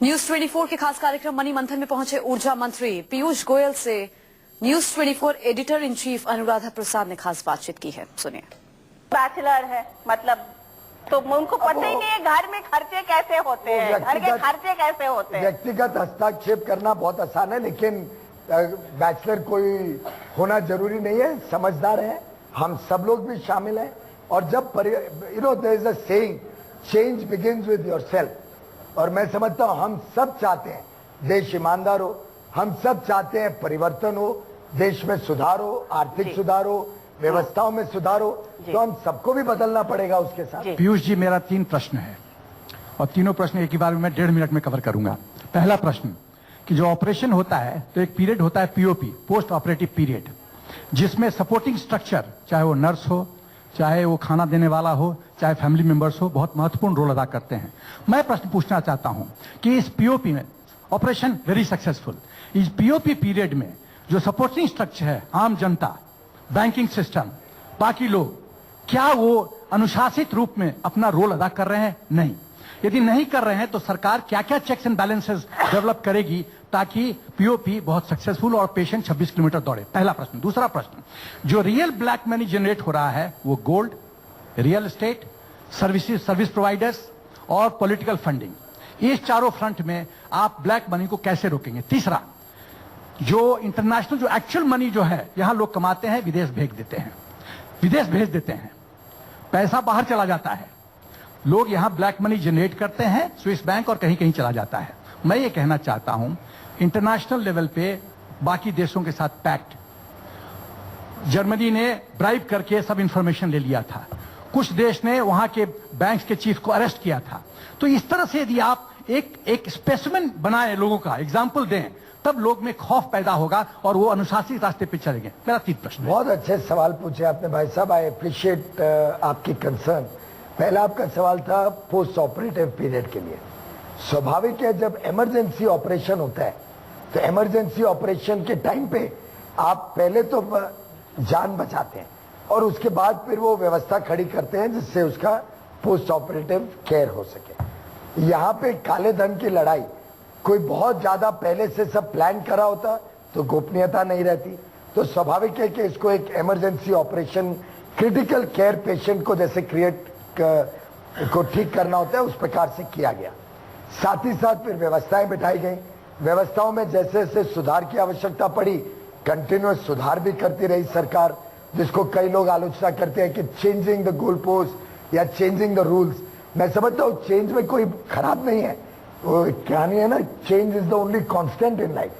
News 24 के खास कार्यक्रम मनी मंथन में पहुंचे ऊर्जा मंत्री पीयूष गोयल से news 24 editor in chief Anuradha Prasad ने खास बातचीत की है। सुनिए। बैचलर है, मतलब तो उनको पता ही नहीं है घर में खर्चे कैसे होते हैं, घर के खर्चे कैसे होते हैं। व्यक्तिगत हस्तक्षेप करना बहुत आसान है, लेकिन बैचलर कोई होना जरूरी नहीं है। समझदार है, हम सब लोग भी शामिल हैं। और जब there is a saying, change begins with yourself. और मैं समझता हूं हम सब चाहते हैं देश ईमानदार हो, हम सब चाहते हैं परिवर्तन हो, देश में सुधार हो, आर्थिक सुधार हो, व्यवस्थाओं में सुधार हो, तो हम सबको भी बदलना पड़ेगा उसके साथ। पीयूष जी, मेरा 3 प्रश्न है और तीनों प्रश्न एक ही बार में मैं 1.5 मिनट में कवर करूंगा। पहला प्रश्न कि जो ऑपरेशन होता है तो एक पीरियड होता है पीओपी, पोस्ट ऑपरेटिव पीरियड, जिसमें सपोर्टिंग स्ट्रक्चर, चाहे वो नर्स हो, चाहे वो खाना देने वाला हो, चाहे फैमिली मेंबर्स हो, बहुत महत्वपूर्ण रोल अदा करते हैं। मैं प्रश्न पूछना चाहता हूं कि इस पीओपी में ऑपरेशन वेरी सक्सेसफुल, इस पीओपी पीरियड में जो सपोर्टिंग स्ट्रक्चर है, आम जनता, बैंकिंग सिस्टम, बाकी लोग, क्या वो अनुशासित रूप में अपना रोल अदा कर रहे हैं? नहीं। यदि नहीं कर रहे हैं तो सरकार क्या क्या चेक्स एंड बैलेंसेस डेवलप करेगी ताकि पीओपी बहुत सक्सेसफुल और पेशेंट 26 किलोमीटर दौड़े? पहला प्रश्न। दूसरा प्रश्न, जो रियल ब्लैक मनी जनरेट हो रहा है वो gold, real estate, service providers और पॉलिटिकल फंडिंग, इस चारों फ्रंट में आप ब्लैक मनी को कैसे रोकेंगे? तीसरा, जो इंटरनेशनल जो एक्चुअल मनी जो है यहां लोग कमाते हैं, विदेश भेज देते हैं, पैसा बाहर चला जाता है, लोग यहां ब्लैक मनी जनरेट करते हैं, स्विस बैंक और कहीं कहीं चला जाता है। मैं ये कहना चाहता हूं, इंटरनेशनल लेवल पे बाकी देशों के साथ पैक्ट, जर्मनी ने ब्राइब करके सब इंफॉर्मेशन ले लिया था, कुछ देश ने वहां के बैंक्स के चीफ को अरेस्ट किया था। तो इस तरह से यदि आप एक स्पेसिमेन बनाए, लोगों का एग्जाम्पल दें, तब लोग में खौफ पैदा होगा और वो अनुशासित रास्ते पे चलेंगे। मेरा 3 प्रश्न। बहुत अच्छे सवाल पूछे आपने भाई साहब, आई अप्रिशिएट आपकी कंसर्न। पहला आपका सवाल था पोस्ट ऑपरेटिव पीरियड के लिए। स्वाभाविक है, जब इमरजेंसी ऑपरेशन होता है तो इमरजेंसी ऑपरेशन के टाइम पे आप पहले तो जान बचाते हैं और उसके बाद फिर वो व्यवस्था खड़ी करते हैं जिससे उसका पोस्ट ऑपरेटिव केयर हो सके। यहाँ पे काले धन की लड़ाई, कोई बहुत ज्यादा पहले से सब प्लान करा होता तो गोपनीयता नहीं रहती। तो स्वाभाविक है कि इसको एक emergency operation, critical care patient को जैसे को ठीक करना होता है उस प्रकार से किया गया। साथ ही साथ फिर व्यवस्थाएं बिठाई गई, व्यवस्थाओं में जैसे जैसे सुधार की आवश्यकता पड़ी, कंटिन्यूअस सुधार भी करती रही सरकार, जिसको कई लोग आलोचना करते हैं कि चेंजिंग द गोल पोस्ट या चेंजिंग द रूल्स। मैं समझता हूँ चेंज में कोई खराब नहीं है, वो कहानी है ना, change is the only constant in life.